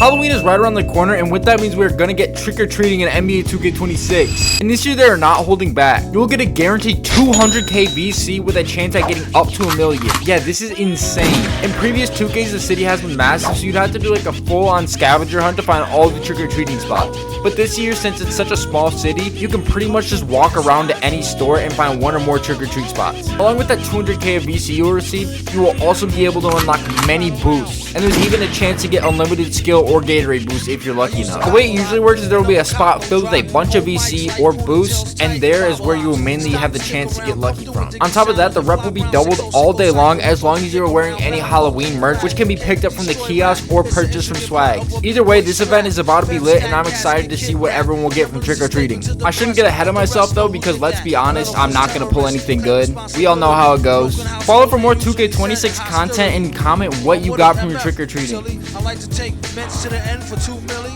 Halloween is right around the corner, and what that means, we're gonna get trick-or-treating in NBA 2K26. And this year, they are not holding back. You will get a guaranteed 200k VC with a chance at getting up to $1 million. Yeah, this is insane. In previous 2Ks, the city has been massive, so you'd have to do like a full-on scavenger hunt to find all the trick-or-treating spots. But this year, since it's such a small city, you can pretty much just walk around to any store and find one or more trick-or-treat spots. Along with that 200k of VC you will receive, you will also be able to unlock many boosts. And there's even a chance to get unlimited skill or Gatorade boosts if you're lucky enough. The way it usually works is there will be a spot filled with a bunch of VC or boosts, and there is where you will mainly have the chance to get lucky from. On top of that, the rep will be doubled all day long as long as you are wearing any Halloween merch, which can be picked up from the kiosk or purchased from Swags. Either way, this event is about to be lit, and I'm excited to see what everyone will get from trick-or-treating. I shouldn't get ahead of myself though, because let's be honest, I'm not going to pull anything good. We all know how it goes. Follow for more 2K26 content and comment what you got from your trick-or-treating. I like to take bets to the end for 2 milli.